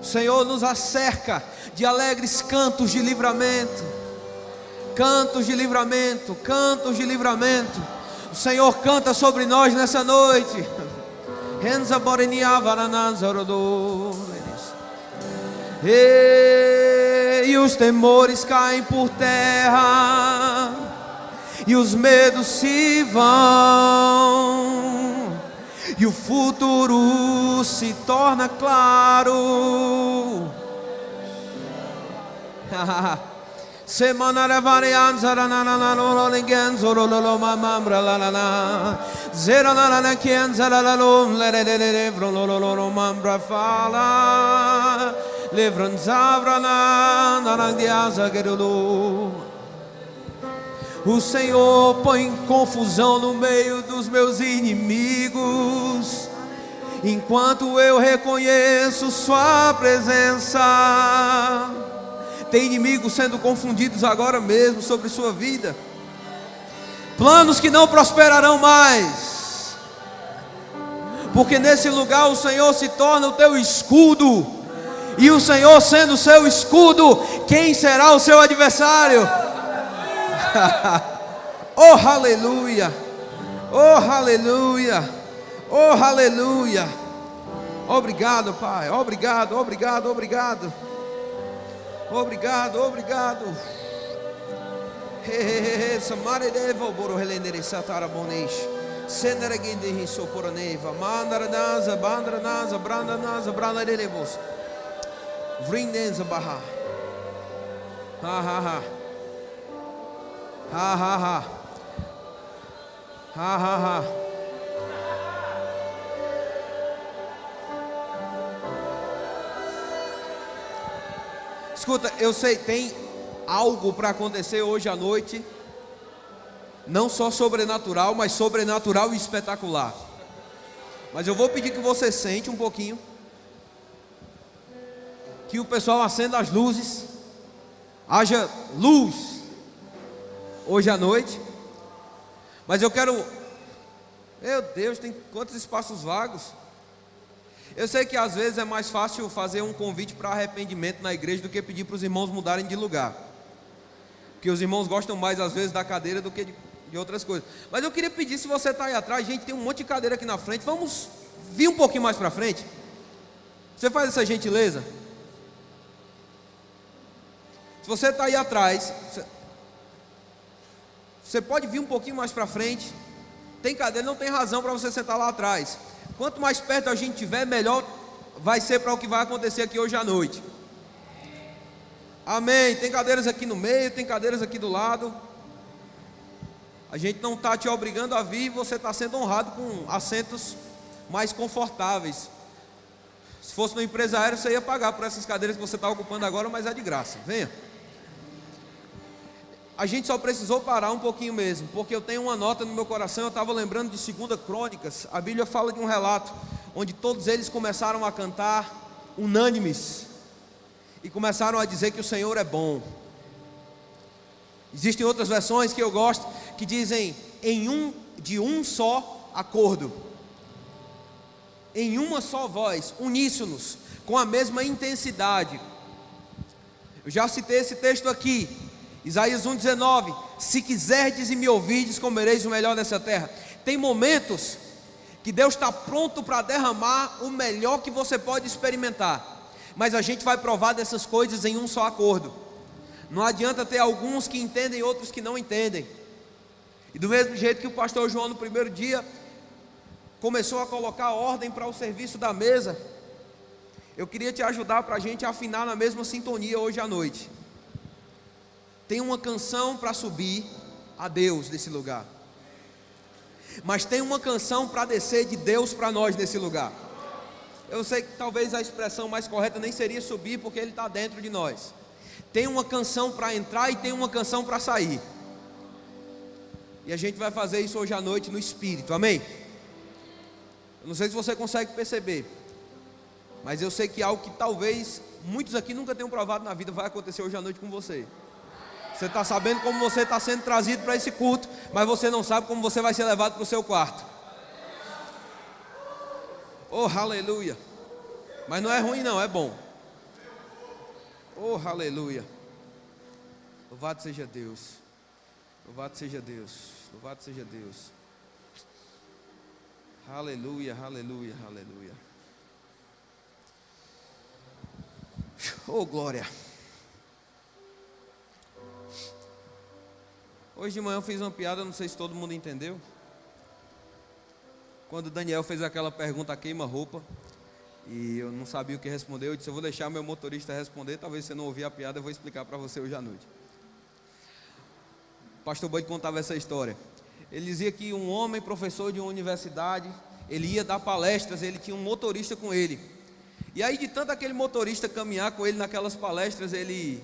O Senhor nos acerca de alegres cantos de livramento. Cantos de livramento, cantos de livramento. O Senhor canta sobre nós nessa noite. E os temores caem por terra, e os medos se vão, e o futuro se torna claro. Semana varian zaranana ninguém zorolo mamambra la la la zerana quien zaralo levro mambra fala levran zavrana narandiasa gerulo. O Senhor põe confusão no meio dos meus inimigos, enquanto eu reconheço sua presença. Tem inimigos sendo confundidos agora mesmo sobre sua vida, planos que não prosperarão mais, porque nesse lugar o Senhor se torna o teu escudo, e o Senhor sendo o seu escudo, quem será o seu adversário? Oh aleluia, oh aleluia, oh aleluia. Obrigado, Pai, obrigado, obrigado, obrigado. Obrigado, obrigado. Samare devo boro helendere satara monesh. Sendere gende hiso poraneva. Mandara naza, bandra naza, branda naza, branda delevos. Vrindenza baha. Ha ha ha. Ha ha ha. Ha ha ha. Escuta, eu sei, tem algo para acontecer hoje à noite, não só sobrenatural, mas sobrenatural e espetacular. Mas eu vou pedir que você sente um pouquinho, que o pessoal acenda as luzes, haja luz hoje à noite. Mas eu quero, meu Deus, tem quantos espaços vagos. Eu sei que às vezes é mais fácil fazer um convite para arrependimento na igreja do que pedir para os irmãos mudarem de lugar, porque os irmãos gostam mais às vezes da cadeira do que de outras coisas. Mas eu queria pedir, se você está aí atrás, gente, tem um monte de cadeira aqui na frente, vamos vir um pouquinho mais para frente. Você faz essa gentileza? Se você está aí atrás, você pode vir um pouquinho mais para frente. Tem cadeira, não tem razão para você sentar lá atrás. Quanto mais perto a gente tiver, melhor vai ser para o que vai acontecer aqui hoje à noite. Amém. Tem cadeiras aqui no meio, tem cadeiras aqui do lado. A gente não está te obrigando a vir, você está sendo honrado com assentos mais confortáveis. Se fosse uma empresa aérea, você ia pagar por essas cadeiras que você está ocupando agora, mas é de graça. Venha. A gente só precisou parar um pouquinho mesmo, porque eu tenho uma nota no meu coração. Eu estava lembrando de 2 Crônicas. A Bíblia fala de um relato onde todos eles começaram a cantar unânimes e começaram a dizer que o Senhor é bom. Existem outras versões que eu gosto, que dizem de um só acordo, em uma só voz, uníssonos, com a mesma intensidade. Eu já citei esse texto aqui, Isaías 1,19: se quiserdes e me ouvirdes, comereis o melhor dessa terra. Tem momentos que Deus está pronto para derramar o melhor que você pode experimentar, mas a gente vai provar dessas coisas em um só acordo. Não adianta ter alguns que entendem e outros que não entendem. E do mesmo jeito que o pastor João no primeiro dia começou a colocar ordem para o serviço da mesa, eu queria te ajudar para a gente afinar na mesma sintonia hoje à noite. Tem uma canção para subir a Deus nesse lugar, mas tem uma canção para descer de Deus para nós nesse lugar. Eu sei que talvez a expressão mais correta nem seria subir, porque Ele está dentro de nós. Tem uma canção para entrar e tem uma canção para sair. E a gente vai fazer isso hoje à noite no Espírito, amém? Eu não sei se você consegue perceber, mas eu sei que algo que talvez muitos aqui nunca tenham provado na vida vai acontecer hoje à noite com você. Você está sabendo como você está sendo trazido para esse culto, mas você não sabe como você vai ser levado para o seu quarto. Oh, aleluia. Mas não é ruim não, é bom. Oh, aleluia. Louvado seja Deus. Louvado seja Deus. Louvado seja Deus. Aleluia, aleluia, aleluia. Oh, glória. Hoje de manhã eu fiz uma piada, não sei se todo mundo entendeu. Quando Daniel fez aquela pergunta, queima-roupa, e eu não sabia o que responder, eu disse, eu vou deixar meu motorista responder, talvez você não ouvir a piada, eu vou explicar para você hoje à noite. O pastor Boi contava essa história. Ele dizia que um homem, professor de uma universidade, ele ia dar palestras, ele tinha um motorista com ele. E aí de tanto aquele motorista caminhar com ele naquelas palestras, ele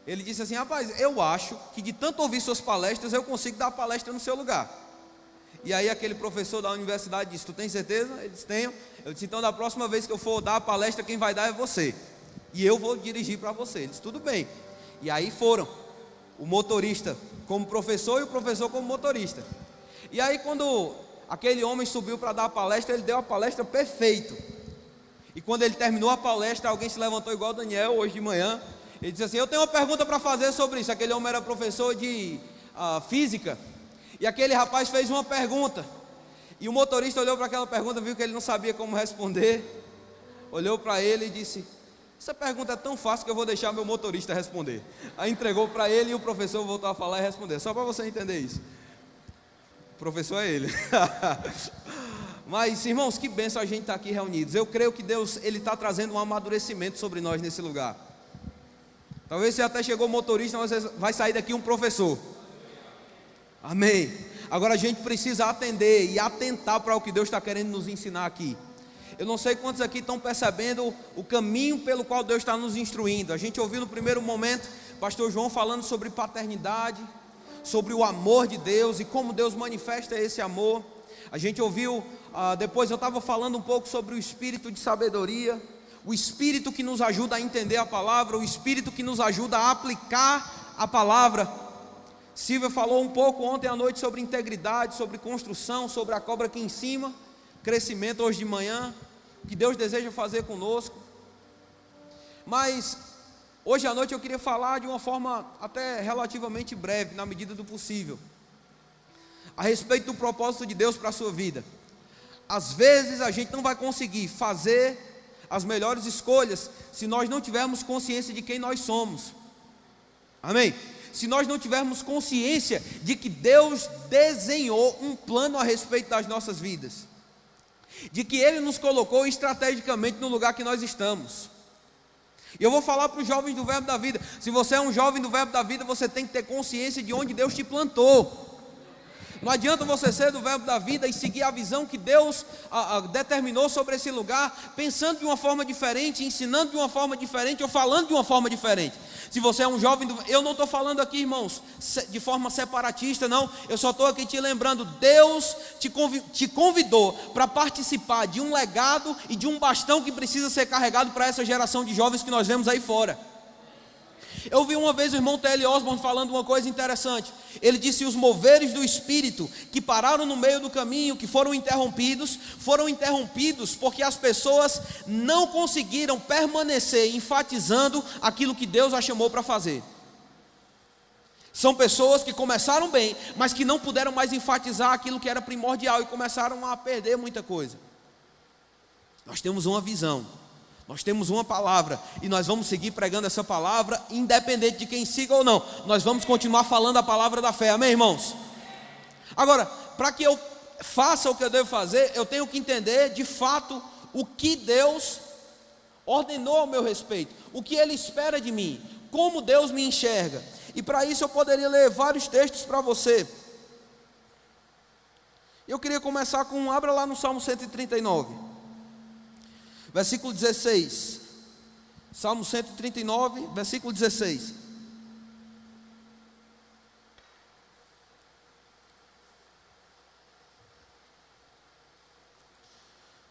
disse assim, rapaz, eu acho que de tanto ouvir suas palestras, eu consigo dar a palestra no seu lugar. E aí aquele professor da universidade disse, tu tem certeza? Ele disse, tenho. Eu disse, então da próxima vez que eu for dar a palestra, quem vai dar é você. E eu vou dirigir para você. Ele disse, tudo bem. E aí foram, o motorista como professor e o professor como motorista. E aí quando aquele homem subiu para dar a palestra, ele deu a palestra perfeito. E quando ele terminou a palestra, alguém se levantou igual o Daniel hoje de manhã. Ele disse assim, eu tenho uma pergunta para fazer sobre isso. Aquele homem era professor de física. E aquele rapaz fez uma pergunta. E o motorista olhou para aquela pergunta, viu que ele não sabia como responder. Olhou para ele e disse, essa pergunta é tão fácil que eu vou deixar meu motorista responder. Aí entregou para ele e o professor voltou a falar e responder. Só para você entender isso. O professor é ele. Mas irmãos, que bênção a gente estar aqui reunidos. Eu creio que Deus ele está trazendo um amadurecimento sobre nós nesse lugar. Talvez você até chegou motorista, mas você vai sair daqui um professor. Amém. Agora a gente precisa atender e atentar para o que Deus está querendo nos ensinar aqui. Eu não sei quantos aqui estão percebendo o caminho pelo qual Deus está nos instruindo. A gente ouviu no primeiro momento pastor João falando sobre paternidade, sobre o amor de Deus e como Deus manifesta esse amor. A gente ouviu, depois eu estava falando um pouco sobre o espírito de sabedoria, o espírito que nos ajuda a entender a palavra, o espírito que nos ajuda a aplicar a palavra. Silvia falou um pouco ontem à noite sobre integridade, sobre construção, sobre a cobra aqui em cima, crescimento hoje de manhã, o que Deus deseja fazer conosco. Mas hoje à noite eu queria falar de uma forma até relativamente breve, na medida do possível, a respeito do propósito de Deus para a sua vida. Às vezes a gente não vai conseguir fazer as melhores escolhas se nós não tivermos consciência de quem nós somos. Amém? Se nós não tivermos consciência de que Deus desenhou um plano a respeito das nossas vidas, de que Ele nos colocou estrategicamente no lugar que nós estamos. E eu vou falar para os jovens do Verbo da Vida, se você é um jovem do Verbo da Vida, você tem que ter consciência de onde Deus te plantou. Não adianta você ser do Verbo da Vida e seguir a visão que Deus determinou sobre esse lugar, pensando de uma forma diferente, ensinando de uma forma diferente ou falando de uma forma diferente. Se você é um jovem, eu não estou falando aqui, irmãos, de forma separatista, não. Eu só estou aqui te lembrando, Deus te convidou para participar de um legado e de um bastão que precisa ser carregado para essa geração de jovens que nós vemos aí fora. Eu vi uma vez o irmão T.L. Osborne falando uma coisa interessante. Ele disse: os moveres do Espírito que pararam no meio do caminho, que foram interrompidos porque as pessoas não conseguiram permanecer enfatizando aquilo que Deus as chamou para fazer. São pessoas que começaram bem, mas que não puderam mais enfatizar aquilo que era primordial e começaram a perder muita coisa. Nós temos uma visão, nós temos uma palavra e nós vamos seguir pregando essa palavra, independente de quem siga ou não. Nós vamos continuar falando a palavra da fé, amém, irmãos? Agora, para que eu faça o que eu devo fazer, eu tenho que entender de fato o que Deus ordenou ao meu respeito, o que Ele espera de mim, como Deus me enxerga. E para isso eu poderia ler vários textos para você. Eu queria começar com, abra lá no Salmo 139, versículo 16. Salmo 139, versículo 16.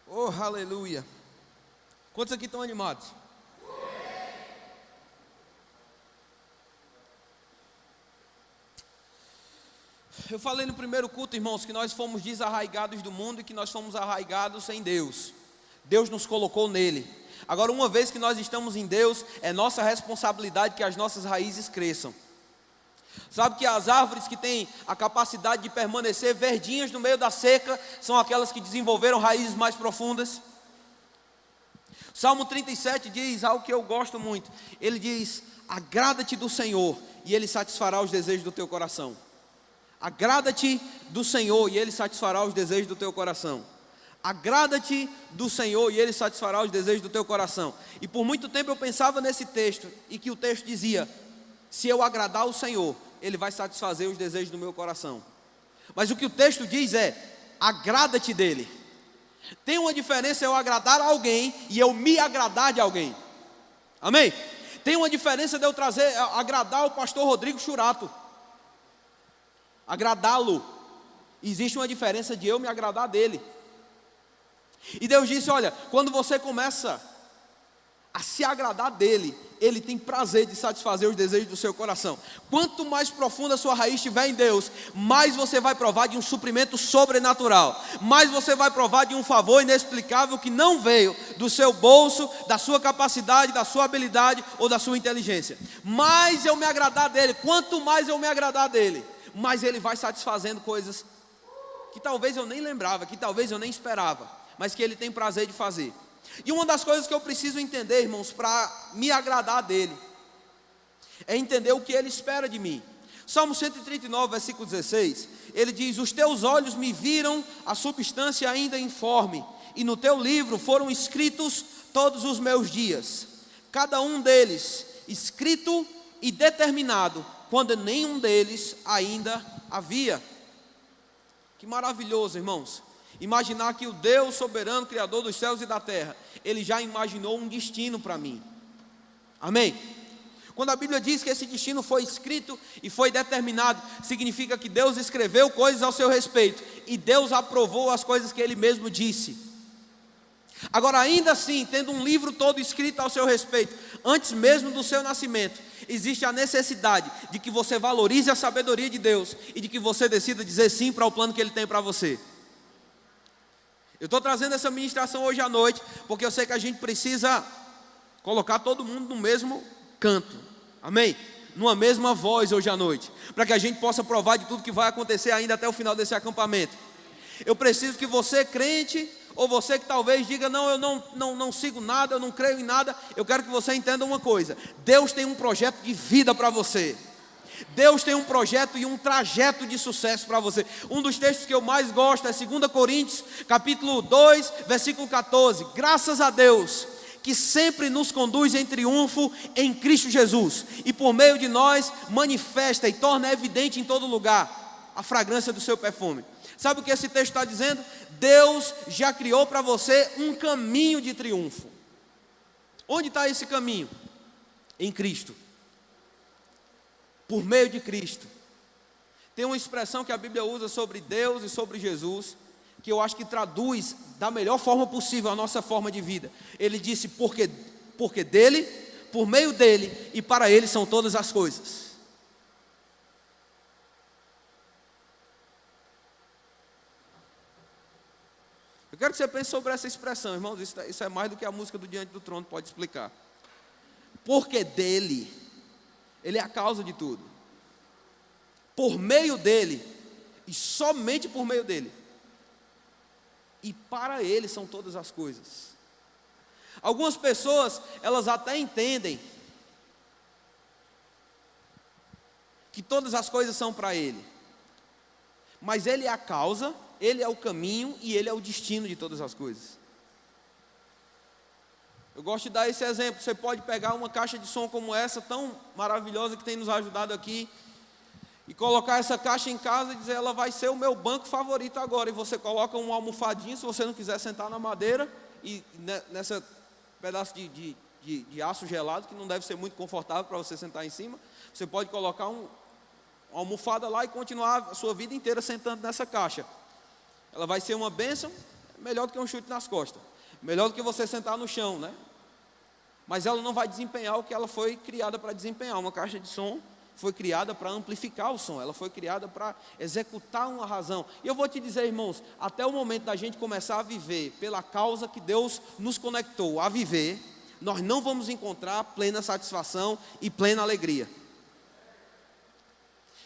Oh, aleluia. Quantos aqui estão animados? Eu falei no primeiro culto, irmãos, que nós fomos desarraigados do mundo e que nós fomos arraigados em Deus. Deus nos colocou nele. Agora, uma vez que nós estamos em Deus, é nossa responsabilidade que as nossas raízes cresçam. Sabe que as árvores que têm a capacidade de permanecer verdinhas no meio da seca são aquelas que desenvolveram raízes mais profundas? Salmo 37 diz algo que eu gosto muito. Ele diz: agrada-te do Senhor e Ele satisfará os desejos do teu coração. Agrada-te do Senhor e Ele satisfará os desejos do teu coração. Agrada-te do Senhor e Ele satisfará os desejos do teu coração. E por muito tempo eu pensava nesse texto, e que o texto dizia: se eu agradar o Senhor, Ele vai satisfazer os desejos do meu coração. Mas o que o texto diz é: agrada-te dEle. Tem uma diferença eu agradar a alguém e eu me agradar de alguém. Amém? Tem uma diferença de eu agradar o pastor Rodrigo Churato, agradá-lo. Existe uma diferença de eu me agradar dele. E Deus disse: olha, quando você começa a se agradar dele, Ele tem prazer de satisfazer os desejos do seu coração. Quanto mais profunda a sua raiz estiver em Deus, mais você vai provar de um suprimento sobrenatural, mais você vai provar de um favor inexplicável que não veio do seu bolso, da sua capacidade, da sua habilidade ou da sua inteligência. Mais eu me agradar dele, quanto mais eu me agradar dele, mais Ele vai satisfazendo coisas que talvez eu nem lembrava, que talvez eu nem esperava, mas que Ele tem prazer de fazer. E uma das coisas que eu preciso entender, irmãos, para me agradar dele, é entender o que Ele espera de mim. Salmo 139, versículo 16, ele diz: os teus olhos me viram a substância ainda informe, e no teu livro foram escritos todos os meus dias, cada um deles escrito e determinado, quando nenhum deles ainda havia. Que maravilhoso, irmãos, imaginar que o Deus soberano, Criador dos céus e da terra, Ele já imaginou um destino para mim. Amém? Quando a Bíblia diz que esse destino foi escrito e foi determinado, significa que Deus escreveu coisas ao seu respeito, e Deus aprovou as coisas que Ele mesmo disse. Agora, ainda assim, tendo um livro todo escrito ao seu respeito, antes mesmo do seu nascimento, existe a necessidade de que você valorize a sabedoria de Deus, e de que você decida dizer sim para o plano que Ele tem para você. Eu estou trazendo essa ministração hoje à noite, porque eu sei que a gente precisa colocar todo mundo no mesmo canto, amém? Numa mesma voz hoje à noite, para que a gente possa provar de tudo que vai acontecer ainda até o final desse acampamento. Eu preciso que você, crente, ou você que talvez diga: não, eu não sigo nada, eu não creio em nada, eu quero que você entenda uma coisa: Deus tem um projeto de vida para você. Deus tem um projeto e um trajeto de sucesso para você. Um dos textos que eu mais gosto é 2 Coríntios, capítulo 2, versículo 14. Graças a Deus, que sempre nos conduz em triunfo em Cristo Jesus, e por meio de nós manifesta e torna evidente em todo lugar a fragrância do seu perfume. Sabe o que esse texto está dizendo? Deus já criou para você um caminho de triunfo. Onde está esse caminho? Em Cristo. Por meio de Cristo. Tem uma expressão que a Bíblia usa sobre Deus e sobre Jesus, que eu acho que traduz da melhor forma possível a nossa forma de vida. Ele disse: porque dele, por meio dele e para ele são todas as coisas. Eu quero que você pense sobre essa expressão, irmãos. Isso é mais do que a música do Diante do Trono pode explicar. Porque dele, Ele é a causa de tudo. Por meio dele, e somente por meio dele, e para ele são todas as coisas. Algumas pessoas, elas até entendem que todas as coisas são para ele, mas ele é a causa, ele é o caminho e ele é o destino de todas as coisas. Eu gosto de dar esse exemplo. Você pode pegar uma caixa de som como essa, tão maravilhosa, que tem nos ajudado aqui, e colocar essa caixa em casa e dizer: ela vai ser o meu banco favorito agora. E você coloca uma almofadinha, se você não quiser sentar na madeira, e nessa pedaço de aço gelado, que não deve ser muito confortável para você sentar em cima, você pode colocar uma almofada lá e continuar a sua vida inteira sentando nessa caixa. Ela vai ser uma bênção, melhor do que um chute nas costas, melhor do que você sentar no chão, né? Mas ela não vai desempenhar o que ela foi criada para desempenhar, uma caixa de som foi criada para amplificar o som, ela foi criada para executar uma razão. E eu vou te dizer, irmãos, até o momento da gente começar a viver pela causa que Deus nos conectou a viver, nós não vamos encontrar plena satisfação e plena alegria.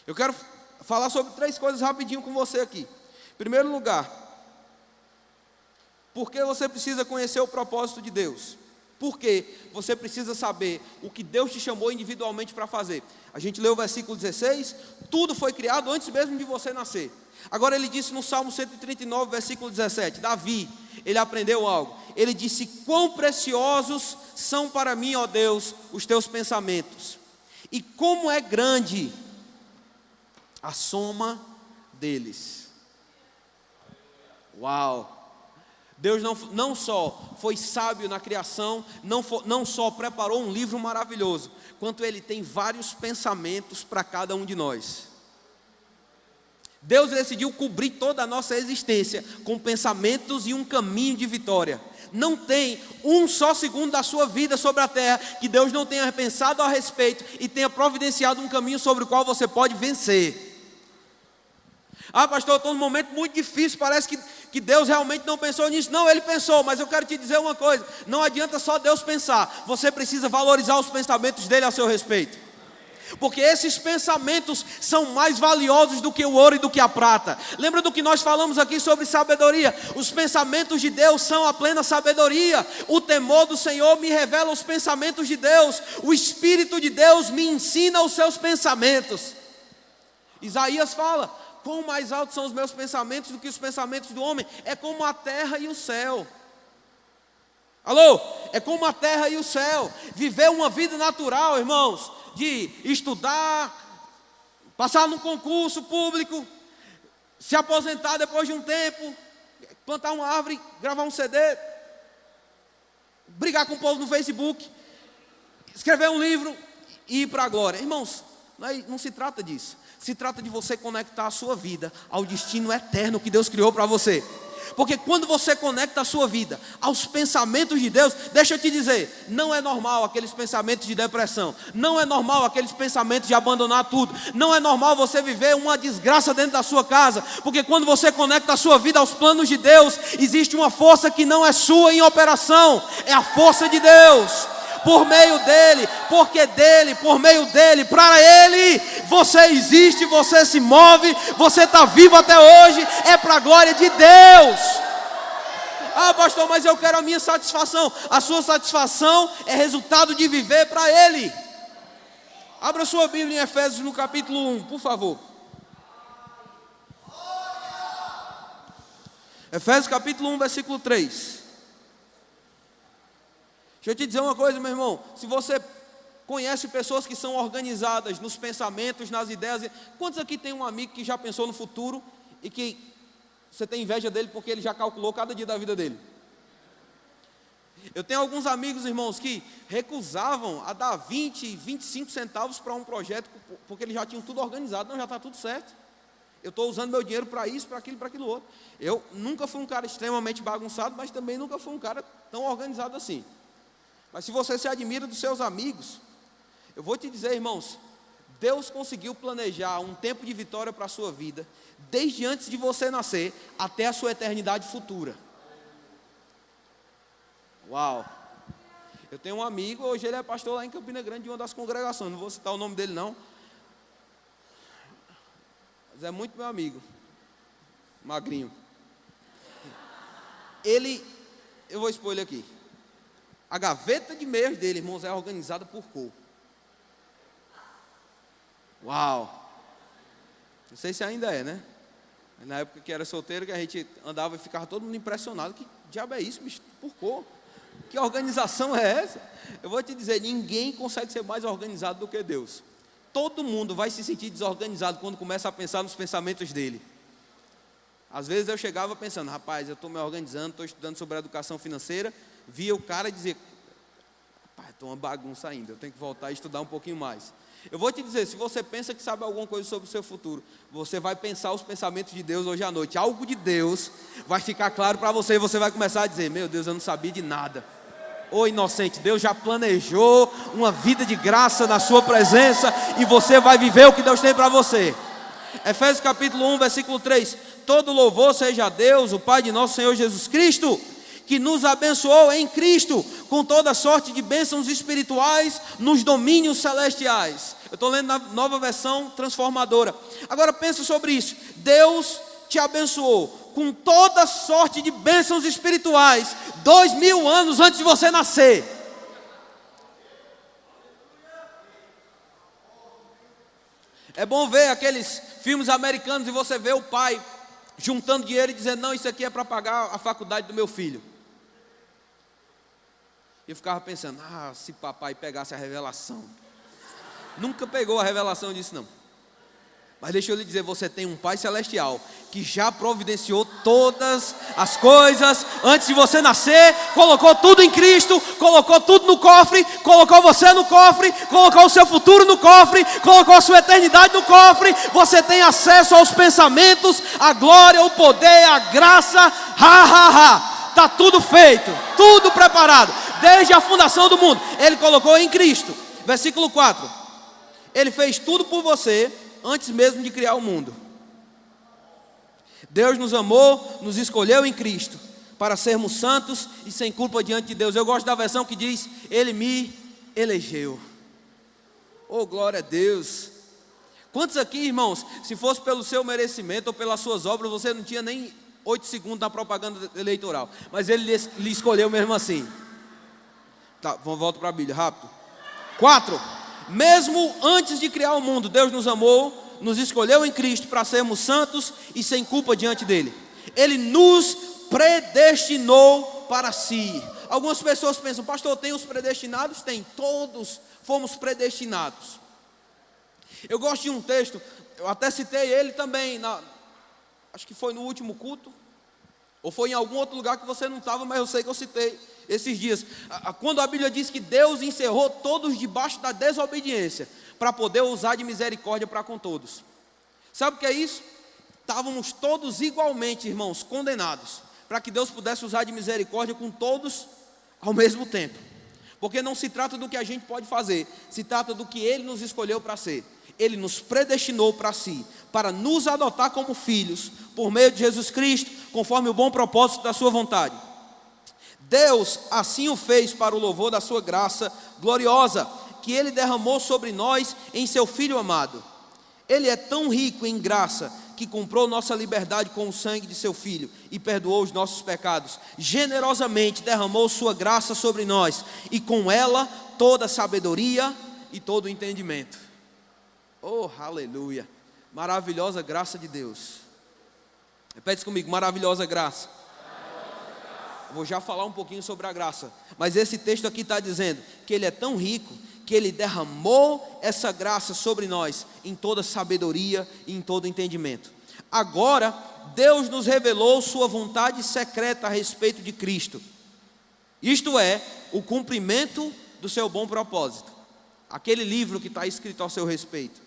Eu quero falar sobre 3 coisas rapidinho com você aqui. Em primeiro lugar, por que você precisa conhecer o propósito de Deus? Porque você precisa saber o que Deus te chamou individualmente para fazer. A gente leu o versículo 16, tudo foi criado antes mesmo de você nascer. Agora ele disse no Salmo 139, versículo 17, Davi, ele aprendeu algo. Ele disse, quão preciosos são para mim, ó Deus, os teus pensamentos. E como é grande a soma deles. Uau! Deus não só foi sábio na criação, não só preparou um livro maravilhoso, quanto Ele tem vários pensamentos para cada um de nós. Deus decidiu cobrir toda a nossa existência com pensamentos e um caminho de vitória. Não tem um só segundo da sua vida sobre a terra que Deus não tenha pensado a respeito e tenha providenciado um caminho sobre o qual você pode vencer. Ah, pastor, eu estou num momento muito difícil, parece que Deus realmente não pensou nisso. Não, Ele pensou, mas eu quero te dizer uma coisa, não adianta só Deus pensar, você precisa valorizar os pensamentos dEle a seu respeito, porque esses pensamentos são mais valiosos do que o ouro e do que a prata. Lembra do que nós falamos aqui sobre sabedoria? Os pensamentos de Deus são a plena sabedoria. O temor do Senhor me revela os pensamentos de Deus, o Espírito de Deus me ensina os seus pensamentos. Isaías fala, quão mais altos são os meus pensamentos do que os pensamentos do homem? É como a terra e o céu. Alô? É como a terra e o céu. Viver uma vida natural, irmãos, de estudar, passar num concurso público, se aposentar depois de um tempo, plantar uma árvore, gravar um CD, brigar com o povo no Facebook, escrever um livro e ir para a glória. Irmãos, não se trata disso. Se trata de você conectar a sua vida ao destino eterno que Deus criou para você. Porque quando você conecta a sua vida aos pensamentos de Deus, deixa eu te dizer, não é normal aqueles pensamentos de depressão, não é normal aqueles pensamentos de abandonar tudo, não é normal você viver uma desgraça dentro da sua casa, porque quando você conecta a sua vida aos planos de Deus, existe uma força que não é sua em operação, é a força de Deus. Por meio dEle, porque dEle, por meio dEle, para Ele, você existe, você se move, você está vivo até hoje, é para a glória de Deus. Ah, pastor, mas eu quero a minha satisfação. A sua satisfação é resultado de viver para Ele. Abra sua Bíblia em Efésios no capítulo 1, por favor. Efésios capítulo 1, versículo 3. Deixa eu te dizer uma coisa, meu irmão, se você conhece pessoas que são organizadas nos pensamentos, nas ideias, quantos aqui tem um amigo que já pensou no futuro e que você tem inveja dele porque ele já calculou cada dia da vida dele? Eu tenho alguns amigos, irmãos, que recusavam a dar 20, 25 centavos para um projeto porque eles já tinham tudo organizado. Não, já está tudo certo. Eu estou usando meu dinheiro para isso, para aquilo outro. Eu nunca fui um cara extremamente bagunçado, mas também nunca fui um cara tão organizado assim. Mas se você se admira dos seus amigos, eu vou te dizer, irmãos, Deus conseguiu planejar um tempo de vitória para a sua vida, desde antes de você nascer, até a sua eternidade futura. Uau! Eu tenho um amigo, hoje ele é pastor lá em Campina Grande, de uma das congregações, não vou citar o nome dele não, mas é muito meu amigo, magrinho. Eu vou expor ele aqui. A gaveta de meias dele, irmãos, é organizada por cor. Uau! Não sei se ainda é, né? Na época que era solteiro, que a gente andava e ficava todo mundo impressionado. Que diabo é isso, bicho? Por cor. Que organização é essa? Eu vou te dizer, ninguém consegue ser mais organizado do que Deus. Todo mundo vai se sentir desorganizado quando começa a pensar nos pensamentos dele. Às vezes eu chegava pensando, rapaz, eu estou me organizando, estou estudando sobre a educação financeira, via o cara dizer, rapaz, estou uma bagunça ainda, eu tenho que voltar a estudar um pouquinho mais. Eu vou te dizer, se você pensa que sabe alguma coisa sobre o seu futuro, você vai pensar os pensamentos de Deus hoje à noite. Algo de Deus vai ficar claro para você e você vai começar a dizer, meu Deus, eu não sabia de nada. Ô inocente, Deus já planejou uma vida de graça na sua presença e você vai viver o que Deus tem para você. Efésios capítulo 1, versículo 3. Todo louvor seja a Deus, o Pai de nosso Senhor Jesus Cristo, que nos abençoou em Cristo com toda sorte de bênçãos espirituais nos domínios celestiais. Eu estou lendo na Nova Versão Transformadora. Agora pensa sobre isso. Deus te abençoou com toda sorte de bênçãos espirituais 2000 anos antes de você nascer. É bom ver aqueles filmes americanos e você vê o pai juntando dinheiro e dizendo: não, isso aqui é para pagar a faculdade do meu filho. E eu ficava pensando: se papai pegasse a revelação. Nunca pegou a revelação disso não. Mas deixa eu lhe dizer, você tem um Pai Celestial que já providenciou todas as coisas antes de você nascer, colocou tudo em Cristo, colocou tudo no cofre, colocou você no cofre, colocou o seu futuro no cofre, colocou a sua eternidade no cofre. Você tem acesso aos pensamentos, a glória, o poder, a graça. Está tudo feito, tudo preparado, desde a fundação do mundo. Ele colocou em Cristo. Versículo 4. Ele fez tudo por você antes mesmo de criar o mundo. Deus nos amou, nos escolheu em Cristo para sermos santos e sem culpa diante de Deus. Eu gosto da versão que diz: Ele me elegeu. Oh, glória a Deus. Quantos aqui, irmãos, se fosse pelo seu merecimento ou pelas suas obras, você não tinha nem 8 segundos na propaganda eleitoral, mas Ele lhe escolheu mesmo assim. Tá, vamos voltar para a Bíblia, rápido. 4. Mesmo antes de criar o mundo, Deus nos amou, nos escolheu em Cristo para sermos santos e sem culpa diante dEle. Ele nos predestinou para si. Algumas pessoas pensam: pastor, tem os predestinados? Tem, todos fomos predestinados. Eu gosto de um texto, eu até citei ele também, acho que foi no último culto, ou foi em algum outro lugar que você não estava, mas eu sei que eu citei esses dias. Quando a Bíblia diz que Deus encerrou todos debaixo da desobediência, para poder usar de misericórdia para com todos. Sabe o que é isso? Estávamos todos igualmente, irmãos, condenados, para que Deus pudesse usar de misericórdia com todos ao mesmo tempo. Porque não se trata do que a gente pode fazer, se trata do que Ele nos escolheu para ser. Ele nos predestinou para si, para nos adotar como filhos, por meio de Jesus Cristo, conforme o bom propósito da sua vontade. Deus assim o fez para o louvor da sua graça gloriosa, que Ele derramou sobre nós em seu Filho amado. Ele é tão rico em graça, que comprou nossa liberdade com o sangue de seu Filho, e perdoou os nossos pecados. Generosamente derramou sua graça sobre nós, e com ela toda sabedoria e todo entendimento. Oh, aleluia, maravilhosa graça de Deus. Repete comigo: maravilhosa graça. Vou já falar um pouquinho sobre a graça, mas esse texto aqui está dizendo que Ele é tão rico, que Ele derramou essa graça sobre nós, em toda sabedoria e em todo entendimento. Agora, Deus nos revelou sua vontade secreta a respeito de Cristo, isto é, o cumprimento do seu bom propósito, aquele livro que está escrito ao seu respeito.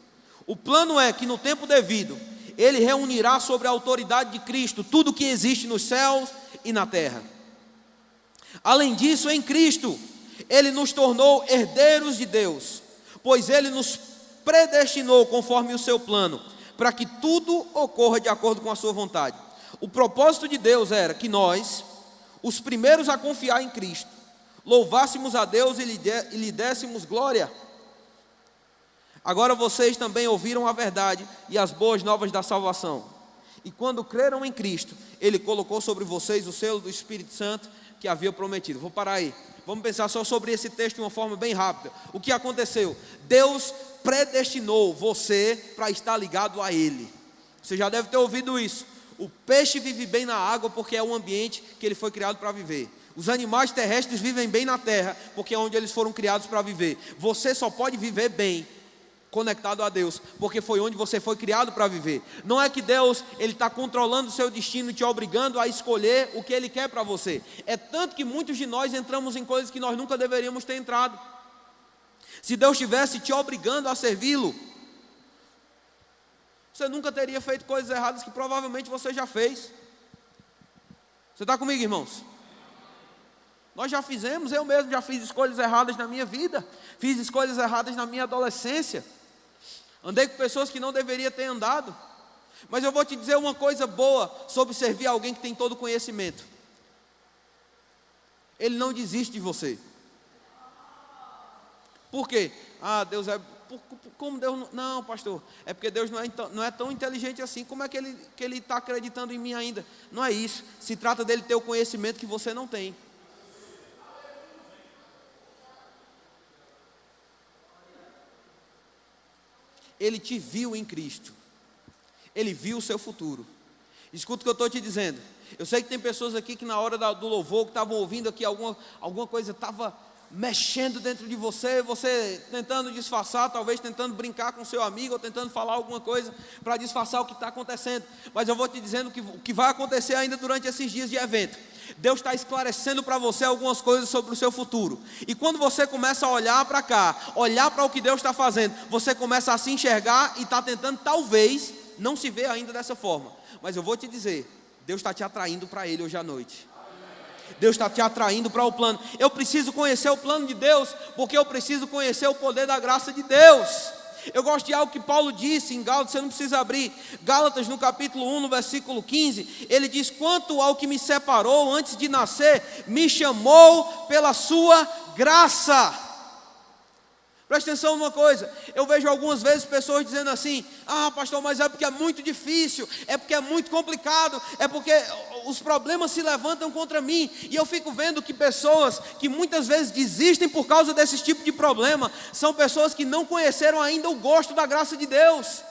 O plano é que no tempo devido, Ele reunirá sobre a autoridade de Cristo tudo que existe nos céus e na terra. Além disso, em Cristo, Ele nos tornou herdeiros de Deus, pois Ele nos predestinou conforme o seu plano, para que tudo ocorra de acordo com a sua vontade. O propósito de Deus era que nós, os primeiros a confiar em Cristo, louvássemos a Deus e lhe dessemos glória. Agora vocês também ouviram a verdade e as boas novas da salvação. E quando creram em Cristo, Ele colocou sobre vocês o selo do Espírito Santo que havia prometido. Vou parar aí. Vamos pensar só sobre esse texto de uma forma bem rápida. O que aconteceu? Deus predestinou você para estar ligado a Ele. Você já deve ter ouvido isso. O peixe vive bem na água porque é o ambiente que ele foi criado para viver. Os animais terrestres vivem bem na terra porque é onde eles foram criados para viver. Você só pode viver bem conectado a Deus, porque foi onde você foi criado para viver. Não é que Deus ele está controlando o seu destino, te obrigando a escolher o que Ele quer para você. É tanto que muitos de nós entramos em coisas que nós nunca deveríamos ter entrado. Se Deus estivesse te obrigando a servi-lo, você nunca teria feito coisas erradas que provavelmente você já fez. Você está comigo, irmãos? Nós já fizemos, eu mesmo já fiz escolhas erradas na minha vida, fiz escolhas erradas na minha adolescência, andei com pessoas que não deveria ter andado. Mas eu vou te dizer uma coisa boa sobre servir alguém que tem todo o conhecimento: ele não desiste de você. Por quê? Deus é... Como Deus não, pastor, é porque Deus não é tão inteligente assim. Como é que Ele está acreditando em mim ainda? Não é isso, se trata dele ter o conhecimento que você não tem. Ele te viu em Cristo, Ele viu o seu futuro. Escuta o que eu estou te dizendo. Eu sei que tem pessoas aqui que na hora do louvor, que estavam ouvindo aqui alguma coisa, estava mexendo dentro de você, você tentando disfarçar, talvez tentando brincar com seu amigo, ou tentando falar alguma coisa para disfarçar o que está acontecendo. Mas eu vou te dizendo que o que vai acontecer ainda durante esses dias de evento, Deus está esclarecendo para você algumas coisas sobre o seu futuro. E quando você começa a olhar para cá, olhar para o que Deus está fazendo, você começa a se enxergar e está tentando, talvez, não se ver ainda dessa forma. Mas eu vou te dizer, Deus está te atraindo para Ele hoje à noite. Deus está te atraindo para o plano. Eu preciso conhecer o plano de Deus, porque eu preciso conhecer o poder da graça de Deus. Eu gosto de algo que Paulo disse em Gálatas, você não precisa abrir, Gálatas no capítulo 1, no versículo 15, ele diz: quanto ao que me separou antes de nascer, me chamou pela sua graça. Presta atenção numa coisa, eu vejo algumas vezes pessoas dizendo assim: pastor, mas é porque é muito difícil, é porque é muito complicado, é porque os problemas se levantam contra mim. E eu fico vendo que pessoas que muitas vezes desistem por causa desse tipo de problema, são pessoas que não conheceram ainda o gosto da graça de Deus.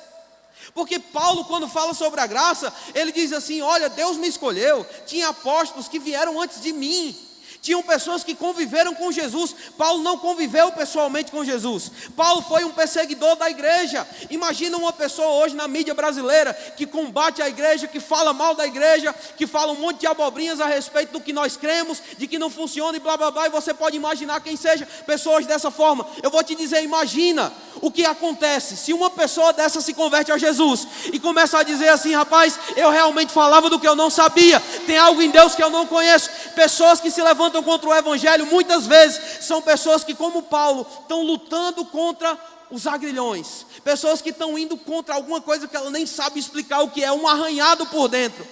Porque Paulo, quando fala sobre a graça, ele diz assim: olha, Deus me escolheu, tinha apóstolos que vieram antes de mim, tinham pessoas que conviveram com Jesus. Paulo não conviveu pessoalmente com Jesus. Paulo foi um perseguidor da igreja. Imagina uma pessoa hoje na mídia brasileira que combate a igreja, que fala mal da igreja, que fala um monte de abobrinhas a respeito do que nós cremos, de que não funciona e blá blá blá. E você pode imaginar quem seja pessoas dessa forma. Eu vou te dizer, imagina o que acontece se uma pessoa dessa se converte a Jesus e começa a dizer assim: rapaz, eu realmente falava do que eu não sabia, tem algo em Deus que eu não conheço. Pessoas que se levantam contra o evangelho, muitas vezes são pessoas que, como Paulo, estão lutando contra os agrilhões, pessoas que estão indo contra alguma coisa que ela nem sabe explicar o que é, um arranhado por dentro.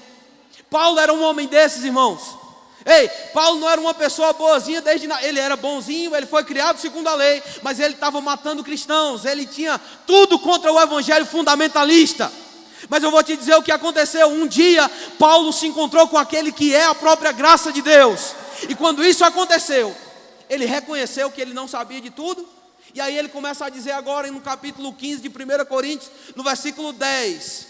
Paulo era um homem desses, irmãos. Paulo não era uma pessoa boazinha ele era bonzinho, ele foi criado segundo a lei, mas ele estava matando cristãos, ele tinha tudo contra o evangelho fundamentalista. Mas eu vou te dizer o que aconteceu. Um dia Paulo se encontrou com aquele que é a própria graça de Deus, e quando isso aconteceu, ele reconheceu que ele não sabia de tudo. E aí ele começa a dizer agora no capítulo 15 de 1 Coríntios, no versículo 10: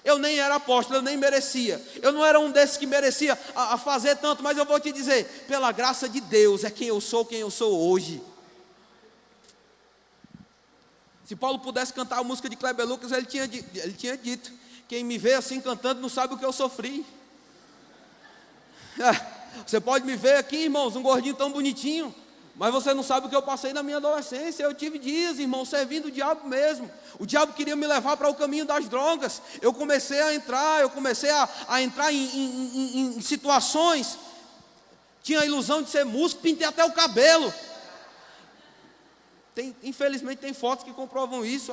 eu nem era apóstolo, eu nem merecia, eu não era um desses que merecia a fazer tanto, mas eu vou te dizer, pela graça de Deus é quem eu sou hoje. Se Paulo pudesse cantar a música de Kleber Lucas, ele tinha dito: quem me vê assim cantando não sabe o que eu sofri. Você pode me ver aqui, irmãos, um gordinho tão bonitinho, mas você não sabe o que eu passei na minha adolescência. Eu tive dias, irmão, servindo o diabo mesmo. O diabo queria me levar para o caminho das drogas. Eu comecei a entrar em situações. Tinha a ilusão de ser músico, pintei até o cabelo. Infelizmente tem fotos que comprovam isso.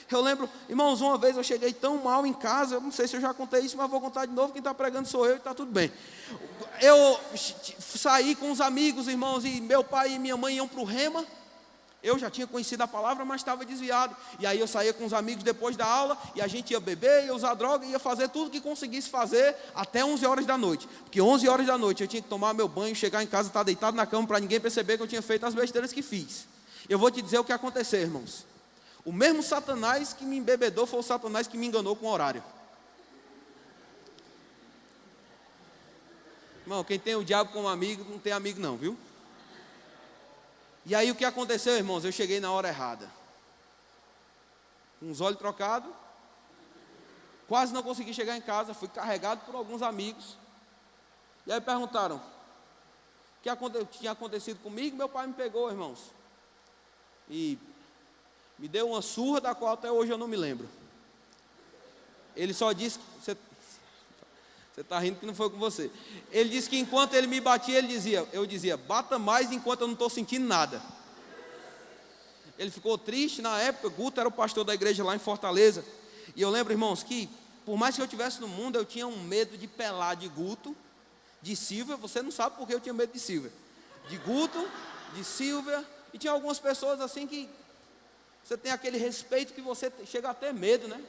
Eu lembro, irmãos, uma vez eu cheguei tão mal em casa, eu não sei se eu já contei isso, mas vou contar de novo. Quem está pregando sou eu e está tudo bem. Eu saí com os amigos, irmãos, e meu pai e minha mãe iam para o Rema. Eu já tinha conhecido a palavra, mas estava desviado. E aí eu saía com os amigos depois da aula, e a gente ia beber, ia usar droga, ia fazer tudo que conseguisse fazer até 11 horas da noite. Porque 11 horas da noite eu tinha que tomar meu banho, chegar em casa, estar deitado na cama para ninguém perceber que eu tinha feito as besteiras que fiz. Eu vou te dizer o que aconteceu, irmãos. O mesmo Satanás que me embebedou foi o Satanás que me enganou com o horário. Irmão, quem tem o diabo como amigo, não tem amigo não, viu? E aí o que aconteceu, irmãos? Eu cheguei na hora errada, com os olhos trocados, quase não consegui chegar em casa, fui carregado por alguns amigos. E aí perguntaram o que tinha acontecido comigo. Meu pai me pegou, irmãos, e me deu uma surra da qual até hoje eu não me lembro. Ele só disse: Você está rindo que não foi com você. Ele disse que enquanto ele me batia, eu dizia, bata mais enquanto eu não estou sentindo nada. Ele ficou triste na época. Guto era o pastor da igreja lá em Fortaleza. E eu lembro, irmãos, que por mais que eu estivesse no mundo, eu tinha um medo de pelar de Guto, de Silvia. Você não sabe por que eu tinha medo de Silvia. De Guto, de Silvia. E tinha algumas pessoas assim que você tem aquele respeito que você chega a ter medo, né?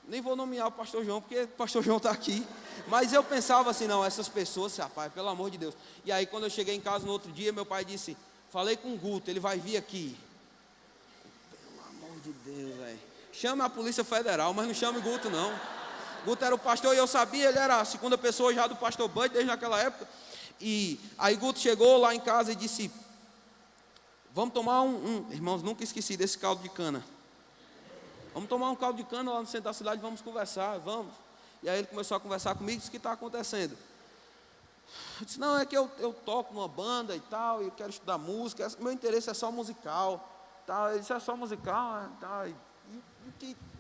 Nem vou nomear o pastor João, porque o pastor João está aqui. Mas eu pensava assim, não, essas pessoas, rapaz, pelo amor de Deus. E aí quando eu cheguei em casa no outro dia, meu pai disse, falei com o Guto, ele vai vir aqui. Pelo amor de Deus, velho. Chame a Polícia Federal, mas não chame o Guto, não. Guto era o pastor e eu sabia, ele era a segunda pessoa já do pastor Bud, desde naquela época. E aí Guto chegou lá em casa e disse, vamos tomar irmãos, nunca esqueci desse caldo de cana. Vamos tomar um caldo de cana lá no centro da cidade, vamos conversar, vamos. E aí ele começou a conversar comigo e disse, o que está acontecendo? Eu disse, não, é que eu toco numa banda e tal, e eu quero estudar música, meu interesse é só musical. Tal. Ele disse, é só musical? Tal.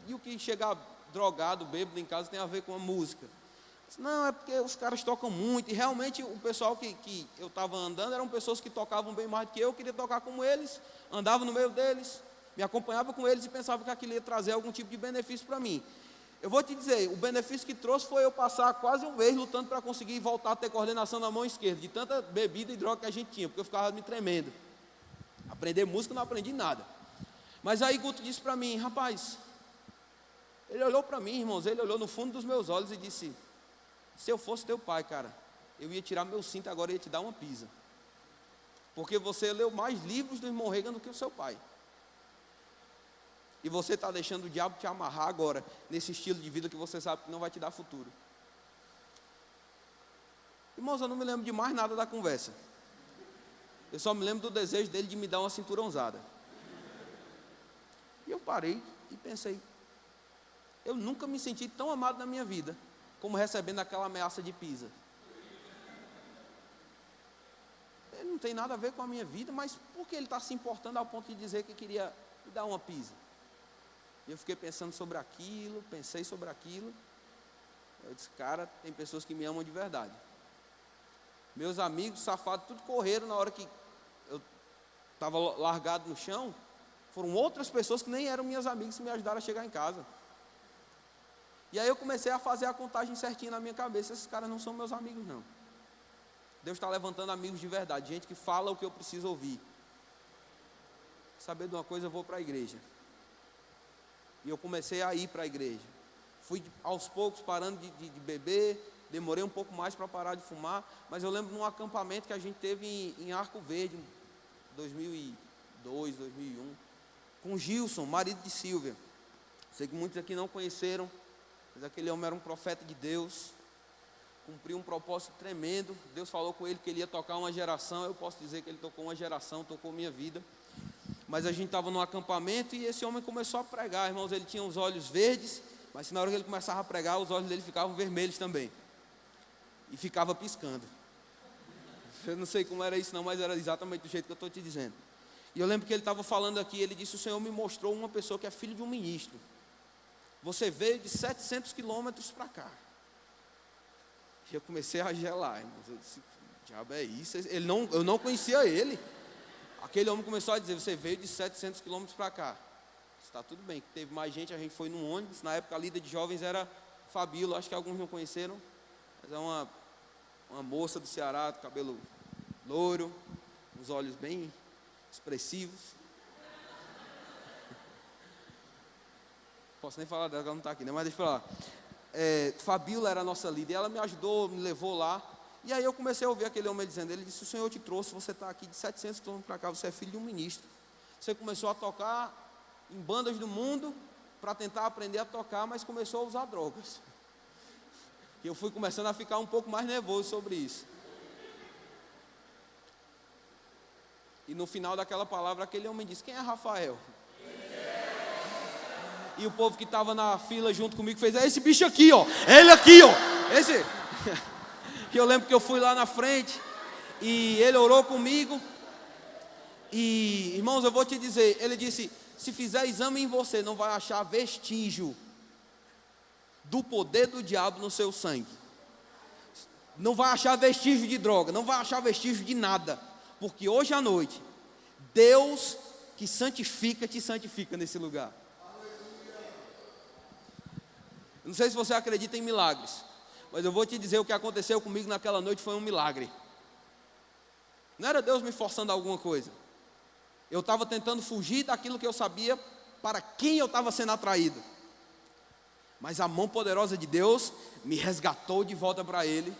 E o que chegar drogado, bêbado em casa tem a ver com a música? Eu disse, não, é porque os caras tocam muito, e realmente o pessoal que eu estava andando eram pessoas que tocavam bem mais do que eu queria tocar como eles, andava no meio deles, me acompanhava com eles e pensava que aquilo ia trazer algum tipo de benefício para mim. Eu vou te dizer, o benefício que trouxe foi eu passar quase um mês lutando para conseguir voltar a ter coordenação na mão esquerda, de tanta bebida e droga que a gente tinha, porque eu ficava me tremendo. Aprender música não aprendi nada. Mas aí Guto disse para mim, rapaz, ele olhou para mim, irmãos, ele olhou no fundo dos meus olhos e disse, se eu fosse teu pai, cara, eu ia tirar meu cinto agora e ia te dar uma pisa. Porque você leu mais livros do irmão Reagan do que o seu pai. E você está deixando o diabo te amarrar agora, nesse estilo de vida que você sabe que não vai te dar futuro. Irmãos, eu não me lembro de mais nada da conversa. Eu só me lembro do desejo dele de me dar uma cinturãozada. E eu parei e pensei, eu nunca me senti tão amado na minha vida, como recebendo aquela ameaça de pisa. Ele não tem nada a ver com a minha vida, mas por que ele está se importando ao ponto de dizer que queria me dar uma pisa? E eu fiquei pensando sobre aquilo, pensei sobre aquilo. Eu disse, cara, tem pessoas que me amam de verdade. Meus amigos safados, tudo correram na hora que eu estava largado no chão. Foram outras pessoas que nem eram minhas amigas que me ajudaram a chegar em casa. E aí eu comecei a fazer a contagem certinha na minha cabeça. Esses caras não são meus amigos, não. Deus está levantando amigos de verdade, gente que fala o que eu preciso ouvir. Saber de uma coisa, eu vou para a igreja. E eu comecei a ir para a igreja. Fui aos poucos parando de beber, demorei um pouco mais para parar de fumar, mas eu lembro de um acampamento que a gente teve em Arco Verde, em 2002, 2001, com Gilson, marido de Silvia. Sei que muitos aqui não conheceram, mas aquele homem era um profeta de Deus, cumpriu um propósito tremendo. Deus falou com ele que ele ia tocar uma geração. Eu posso dizer que ele tocou uma geração, tocou minha vida. Mas a gente estava num acampamento e esse homem começou a pregar, irmãos. Ele tinha os olhos verdes, mas na hora que ele começava a pregar, os olhos dele ficavam vermelhos também. E ficava piscando. Eu não sei como era isso não, mas era exatamente do jeito que eu estou te dizendo. E eu lembro que ele estava falando aqui, ele disse, o Senhor me mostrou uma pessoa que é filho de um ministro. Você veio de 700 quilômetros para cá. E eu comecei a gelar, irmãos. Eu disse, que diabo é isso? Eu não conhecia ele. Aquele homem começou a dizer, você veio de 700 quilômetros para cá. Está tudo bem, teve mais gente, a gente foi num ônibus. Na época a líder de jovens era Fabíola, acho que alguns não conheceram. Mas é uma moça do Ceará, do cabelo loiro, os olhos bem expressivos. Posso nem falar dela, ela não está aqui, né? Mas deixa eu falar. Fabíola era a nossa líder, ela me ajudou, me levou lá. E aí eu comecei a ouvir aquele homem dizendo, ele disse, o Senhor te trouxe, você está aqui de 700 quilômetros para cá, você é filho de um ministro. Você começou a tocar em bandas do mundo para tentar aprender a tocar, mas começou a usar drogas. E eu fui começando a ficar um pouco mais nervoso sobre isso. E no final daquela palavra, aquele homem disse, quem é Rafael? E o povo que estava na fila junto comigo fez, é esse bicho aqui, ó, ele aqui, ó, esse. E eu lembro que eu fui lá na frente e ele orou comigo. E, irmãos, eu vou te dizer, ele disse, se fizer exame em você, não vai achar vestígio do poder do diabo no seu sangue. Não vai achar vestígio de droga, não vai achar vestígio de nada, porque hoje à noite, Deus que santifica, te santifica nesse lugar. Não sei se você acredita em milagres, mas eu vou te dizer o que aconteceu comigo naquela noite foi um milagre. Não era Deus me forçando a alguma coisa. Eu estava tentando fugir daquilo que eu sabia para quem eu estava sendo atraído. Mas a mão poderosa de Deus me resgatou de volta para Ele.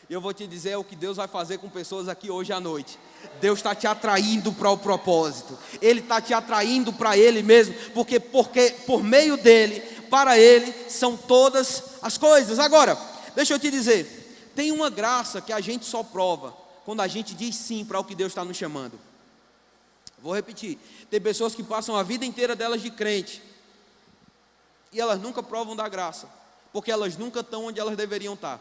E eu vou te dizer o que Deus vai fazer com pessoas aqui hoje à noite. Deus está te atraindo para o propósito. Ele está te atraindo para Ele mesmo. Porque por meio dEle, para Ele, são todas as coisas. Agora, deixa eu te dizer. Tem uma graça que a gente só prova quando a gente diz sim para o que Deus está nos chamando. Vou repetir. Tem pessoas que passam a vida inteira delas de crente. E elas nunca provam da graça. Porque elas nunca estão onde elas deveriam estar.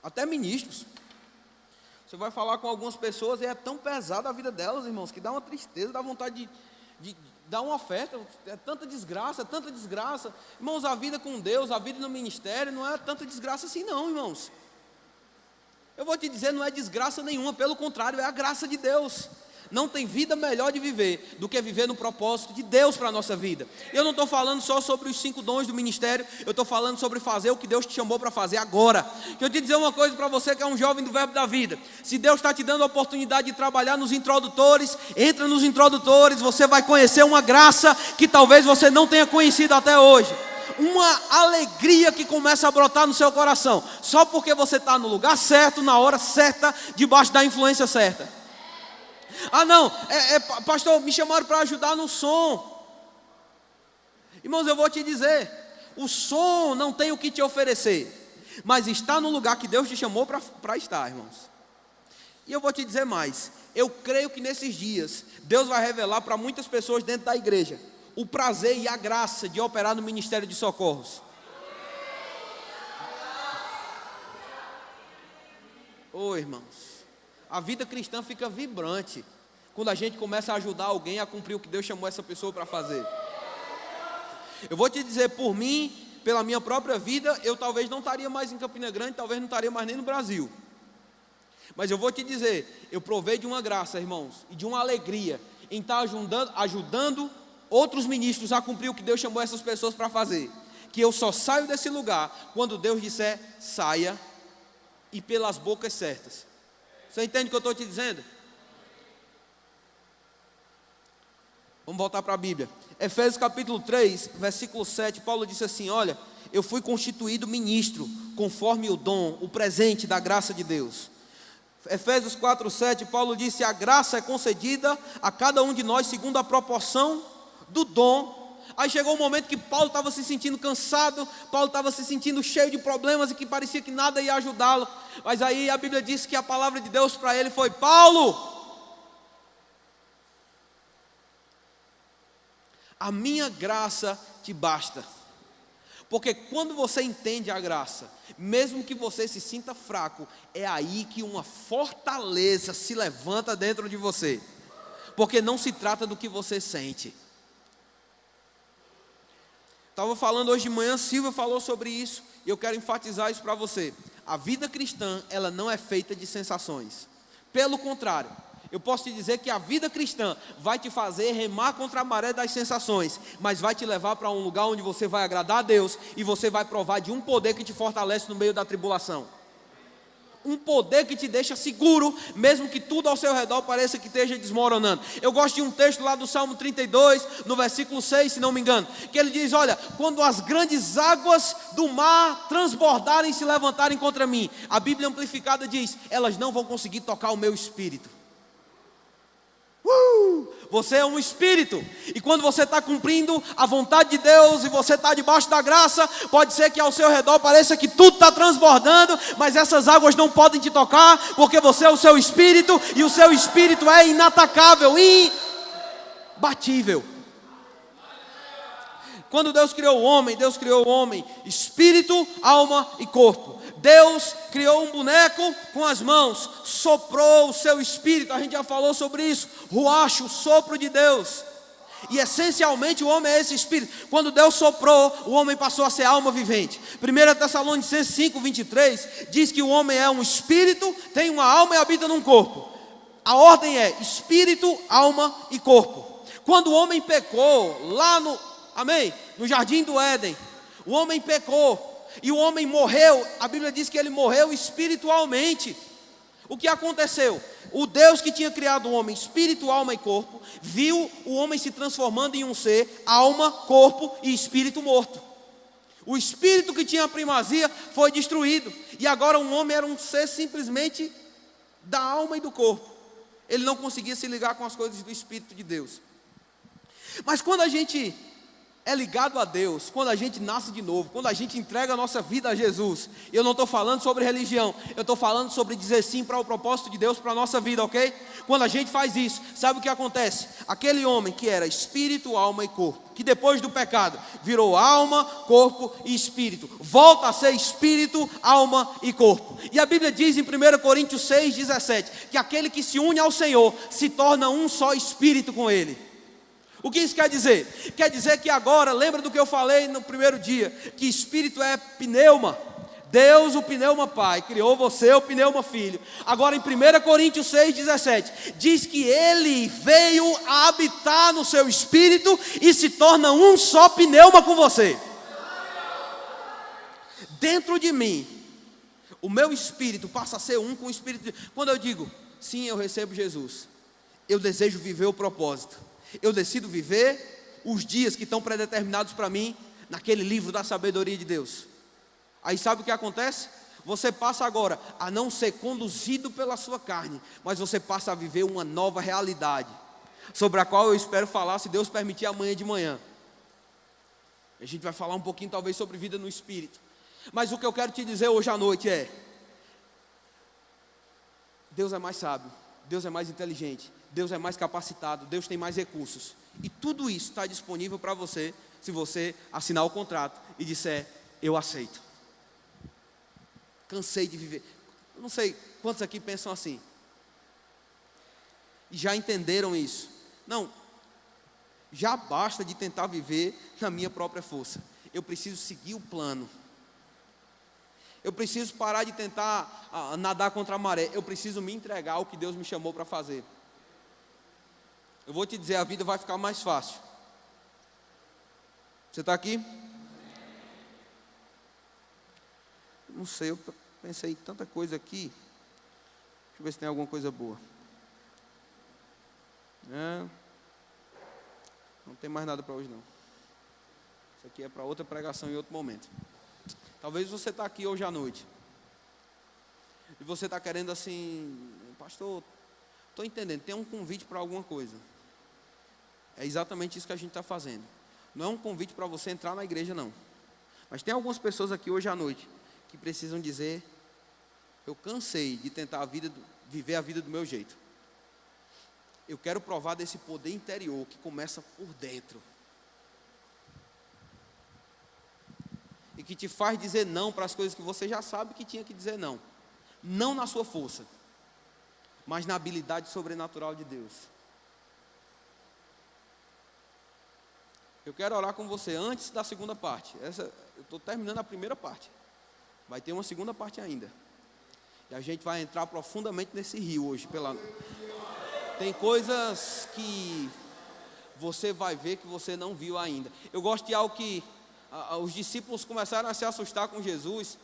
Até ministros. Você vai falar com algumas pessoas e é tão pesada a vida delas, irmãos, que dá uma tristeza, dá vontade de dar uma oferta. É tanta desgraça, é tanta desgraça. Irmãos, a vida com Deus, a vida no ministério não é tanta desgraça assim não, irmãos. Eu vou te dizer, não é desgraça nenhuma, pelo contrário, é a graça de Deus. Não tem vida melhor de viver do que viver no propósito de Deus para a nossa vida. Eu não estou falando só sobre os 5 dons do ministério, eu estou falando sobre fazer o que Deus te chamou para fazer agora. Deixa eu te dizer uma coisa para você que é um jovem do verbo da vida. Se Deus está te dando a oportunidade de trabalhar nos introdutores, entra nos introdutores, você vai conhecer uma graça que talvez você não tenha conhecido até hoje. Uma alegria que começa a brotar no seu coração, só porque você está no lugar certo, na hora certa, debaixo da influência certa. Ah não, pastor, me chamaram para ajudar no som. Irmãos, eu vou te dizer, o som não tem o que te oferecer, mas está no lugar que Deus te chamou para estar, irmãos. E eu vou te dizer mais, eu creio que nesses dias, Deus vai revelar para muitas pessoas dentro da igreja, o prazer e a graça de operar no ministério de socorros. Ô irmãos, a vida cristã fica vibrante quando a gente começa a ajudar alguém a cumprir o que Deus chamou essa pessoa para fazer. Eu vou te dizer, por mim, pela minha própria vida, eu talvez não estaria mais em Campina Grande, talvez não estaria mais nem no Brasil. Mas eu vou te dizer, eu provei de uma graça, irmãos, e de uma alegria em estar ajudando outros ministros a cumprir o que Deus chamou essas pessoas para fazer. Que eu só saio desse lugar quando Deus disser, saia, e pelas bocas certas. Você entende o que eu estou te dizendo? Vamos voltar para a Bíblia. Efésios capítulo 3, versículo 7, Paulo disse assim, olha, eu fui constituído ministro, conforme o dom, o presente da graça de Deus. Efésios 4, 7, Paulo disse, a graça é concedida a cada um de nós segundo a proporção do dom. Aí chegou um momento que Paulo estava se sentindo cansado, Paulo estava se sentindo cheio de problemas e que parecia que nada ia ajudá-lo. Mas aí a Bíblia diz que a palavra de Deus para ele foi, Paulo, a minha graça te basta. Porque quando você entende a graça, mesmo que você se sinta fraco, é aí que uma fortaleza se levanta dentro de você. Porque não se trata do que você sente. Estava falando hoje de manhã, Silvia falou sobre isso, e eu quero enfatizar isso para você. A vida cristã, ela não é feita de sensações. Pelo contrário, eu posso te dizer que a vida cristã vai te fazer remar contra a maré das sensações, mas vai te levar para um lugar onde você vai agradar a Deus e você vai provar de um poder que te fortalece no meio da tribulação. Um poder que te deixa seguro, mesmo que tudo ao seu redor pareça que esteja desmoronando. Eu gosto de um texto lá do Salmo 32, no versículo 6, se não me engano, que ele diz, olha, quando as grandes águas do mar transbordarem e se levantarem contra mim, a Bíblia amplificada diz, elas não vão conseguir tocar o meu espírito. Você é um espírito, e quando você está cumprindo a vontade de Deus, e você está debaixo da graça, pode ser que ao seu redor pareça que tudo está transbordando, mas essas águas não podem te tocar, porque você é o seu espírito, e o seu espírito é inatacável, imbatível. Quando Deus criou o homem, espírito, alma e corpo. Deus criou um boneco com as mãos, soprou o seu espírito, a gente já falou sobre isso, ruach, o sopro de Deus. e essencialmente o homem é esse espírito. Quando Deus soprou, o homem passou a ser alma vivente. 1 Tessalonicenses 5:23 diz que o homem é um espírito, tem uma alma e habita num corpo. A ordem é espírito, alma e corpo. Quando o homem pecou, lá no jardim do Éden, o homem pecou e o homem morreu. A Bíblia diz que ele morreu espiritualmente. O que aconteceu? O Deus que tinha criado o homem, espírito, alma e corpo, viu o homem se transformando em um ser, alma, corpo e espírito morto. O espírito que tinha a primazia foi destruído, e agora o homem era um ser simplesmente da alma e do corpo. Ele não conseguia se ligar com as coisas do Espírito de Deus. Mas quando a gente é ligado a Deus, quando a gente nasce de novo, quando a gente entrega a nossa vida a Jesus, eu não estou falando sobre religião, eu estou falando sobre dizer sim para o propósito de Deus para a nossa vida, ok? Quando a gente faz isso, sabe o que acontece? Aquele homem que era espírito, alma e corpo, que depois do pecado virou alma, corpo e espírito, volta a ser espírito, alma e corpo. E a Bíblia diz em 1 Coríntios 6:17, que aquele que se une ao Senhor se torna um só espírito com Ele. O que isso quer dizer? Quer dizer que agora, lembra do que eu falei no primeiro dia, que espírito é pneuma. Deus, o pneuma pai, criou você, o pneuma filho. Agora em 1 Coríntios 6:17, diz que ele veio a habitar no seu espírito e se torna um só pneuma com você. Dentro de mim, o meu espírito passa a ser um com o espírito de... Quando eu digo, sim, eu recebo Jesus, eu desejo viver o propósito. Eu decido viver os dias que estão predeterminados para mim naquele livro da sabedoria de Deus. Aí sabe o que acontece? Você passa agora a não ser conduzido pela sua carne, mas você passa a viver uma nova realidade, sobre a qual eu espero falar, se Deus permitir, amanhã de manhã. A gente vai falar um pouquinho talvez sobre vida no Espírito. Mas o que eu quero te dizer hoje à noite é: Deus é mais sábio, Deus é mais inteligente, Deus é mais capacitado, Deus tem mais recursos. E tudo isso está disponível para você, se você assinar o contrato e disser, eu aceito. Cansei de viver. Eu não sei quantos aqui pensam assim. E já entenderam isso. Não, já basta de tentar viver na minha própria força. Eu preciso seguir o plano. Eu preciso parar de tentar nadar contra a maré. Eu preciso me entregar ao que Deus me chamou para fazer. Eu vou te dizer, a vida vai ficar mais fácil. Você está aqui? Não sei, eu pensei em tanta coisa aqui. Deixa eu ver se tem alguma coisa boa. Não tem mais nada para hoje não. Isso aqui é para outra pregação em outro momento. Talvez você está aqui hoje à noite e você está querendo assim, pastor, estou entendendo, tem um convite para alguma coisa. É exatamente isso que a gente está fazendo. Não é um convite para você entrar na igreja não. Mas tem algumas pessoas aqui hoje à noite que precisam dizer, eu cansei de tentar viver a vida do meu jeito. Eu quero provar desse poder interior que começa por dentro. E que te faz dizer não para as coisas que você já sabe que tinha que dizer não. Não na sua força, mas na habilidade sobrenatural de Deus. Eu quero orar com você antes da segunda parte. Eu estou terminando a primeira parte. Vai ter uma segunda parte ainda. E a gente vai entrar profundamente nesse rio hoje. Tem coisas que você vai ver que você não viu ainda. Eu gosto de algo que os discípulos começaram a se assustar com Jesus.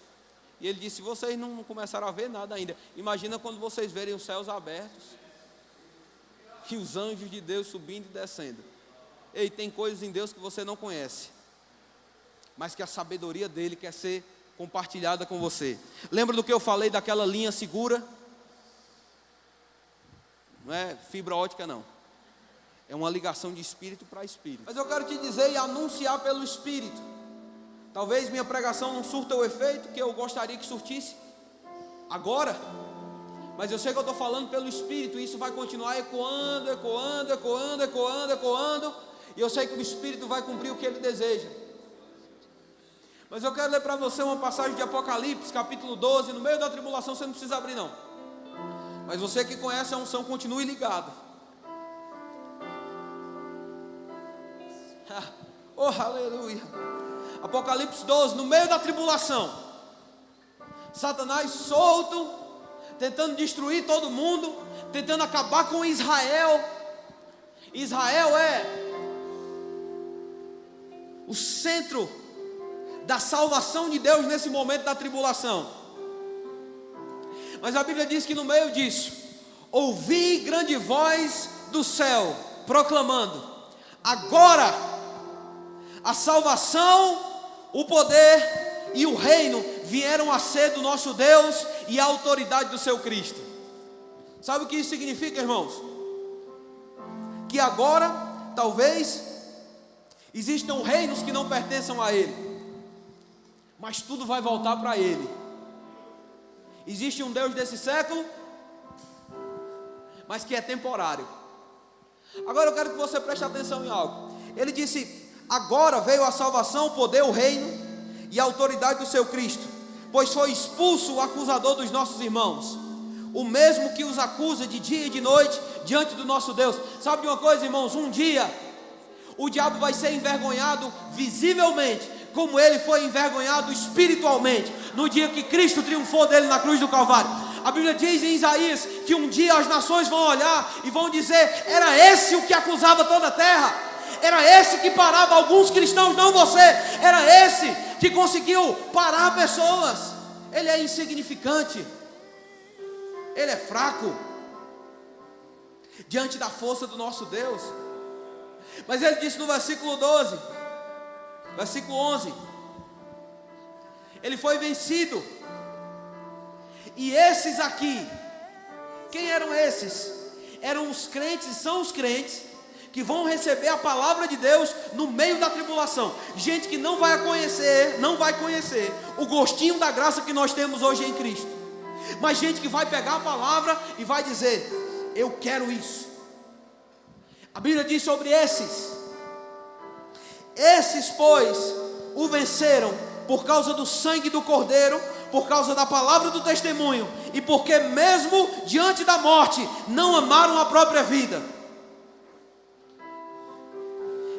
E ele disse, vocês não começaram a ver nada ainda. Imagina quando vocês verem os céus abertos e os anjos de Deus subindo e descendo. Ei, tem coisas em Deus que você não conhece, mas que a sabedoria dele quer ser compartilhada com você. Lembra do que eu falei daquela linha segura? Não é fibra ótica não. É uma ligação de espírito para espírito. Mas eu quero te dizer e anunciar pelo Espírito. Talvez minha pregação não surta o efeito que eu gostaria que surtisse agora, mas eu sei que eu estou falando pelo Espírito, e isso vai continuar ecoando, ecoando, ecoando, ecoando, ecoando, e eu sei que o Espírito vai cumprir o que Ele deseja. Mas eu quero ler para você uma passagem de Apocalipse, capítulo 12, no meio da tribulação, você não precisa abrir não, mas você que conhece a unção, continue ligado. Oh, aleluia. Apocalipse 12, no meio da tribulação, Satanás solto, tentando destruir todo mundo, tentando acabar com Israel. Israel é o centro da salvação de Deus nesse momento da tribulação. Mas a Bíblia diz que no meio disso, ouvi grande voz do céu, proclamando: agora a salvação, o poder e o reino vieram a ser do nosso Deus e a autoridade do seu Cristo. Sabe o que isso significa, irmãos? Que agora, talvez, existam reinos que não pertençam a Ele, mas tudo vai voltar para Ele. Existe um Deus desse século, mas que é temporário. Agora eu quero que você preste atenção em algo. Ele disse: agora veio a salvação, o poder, o reino e a autoridade do seu Cristo, pois foi expulso o acusador dos nossos irmãos, o mesmo que os acusa de dia e de noite diante do nosso Deus. Sabe de uma coisa, irmãos? Um dia o diabo vai ser envergonhado visivelmente, como ele foi envergonhado espiritualmente no dia que Cristo triunfou dele na cruz do Calvário. A Bíblia diz em Isaías que um dia as nações vão olhar e vão dizer: era esse o que acusava toda a terra, era esse que parava alguns cristãos, não você, era esse que conseguiu parar pessoas. Ele é insignificante, ele é fraco diante da força do nosso Deus. Mas ele disse no versículo 12, versículo 11: ele foi vencido. E esses aqui, quem eram esses? Eram os crentes, são os crentes que vão receber a palavra de Deus no meio da tribulação. Gente que não vai conhecer o gostinho da graça que nós temos hoje em Cristo, mas gente que vai pegar a palavra e vai dizer: eu quero isso. A Bíblia diz sobre esses: pois o venceram por causa do sangue do Cordeiro, por causa da palavra do testemunho, e porque mesmo diante da morte não amaram a própria vida.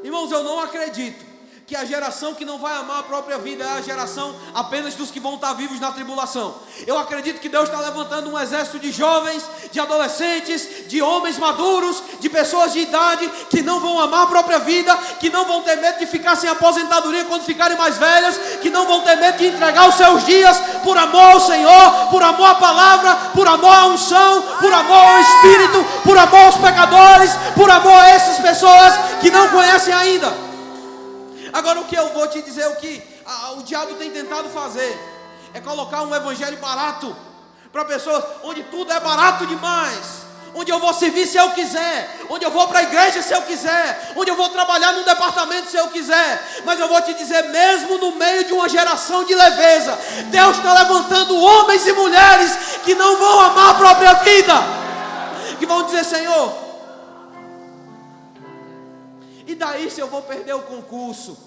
Irmãos, eu não acredito que a geração que não vai amar a própria vida é a geração apenas dos que vão estar vivos na tribulação. Eu acredito que Deus está levantando um exército de jovens, de adolescentes, de homens maduros, de pessoas de idade que não vão amar a própria vida, que não vão ter medo de ficar sem aposentadoria quando ficarem mais velhas, que não vão ter medo de entregar os seus dias por amor ao Senhor, por amor à palavra, por amor à unção, por amor ao Espírito, por amor aos pecadores, por amor a essas pessoas que não conhecem ainda. Agora, o que eu vou te dizer, o que o diabo tem tentado fazer é colocar um evangelho barato para pessoas, onde tudo é barato demais, onde eu vou servir se eu quiser, onde eu vou para a igreja se eu quiser, onde eu vou trabalhar num departamento se eu quiser. Mas eu vou te dizer, mesmo no meio de uma geração de leveza, Deus está levantando homens e mulheres que não vão amar a própria vida, que vão dizer: Senhor, e daí se eu vou perder o concurso?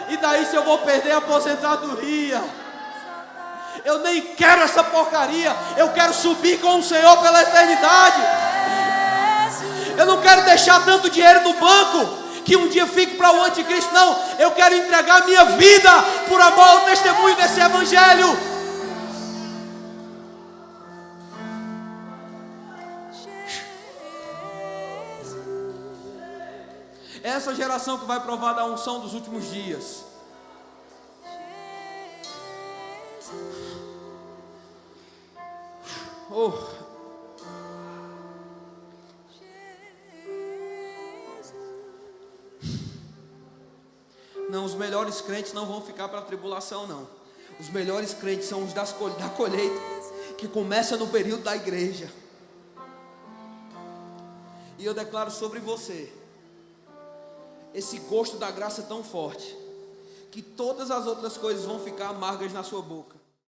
E daí se eu vou perder a aposentadoria? Eu nem quero essa porcaria. Eu quero subir com o Senhor pela eternidade. Eu não quero deixar tanto dinheiro no banco que um dia fique para o anticristo. Não, eu quero entregar minha vida por amor ao testemunho desse evangelho. Essa geração que vai provar da unção dos últimos dias. Oh. Não, os melhores crentes não vão ficar para a tribulação, não. Os melhores crentes são os da colheita, que começa no período da igreja. E eu declaro sobre você esse gosto da graça tão forte, que todas as outras coisas vão ficar amargas na sua boca.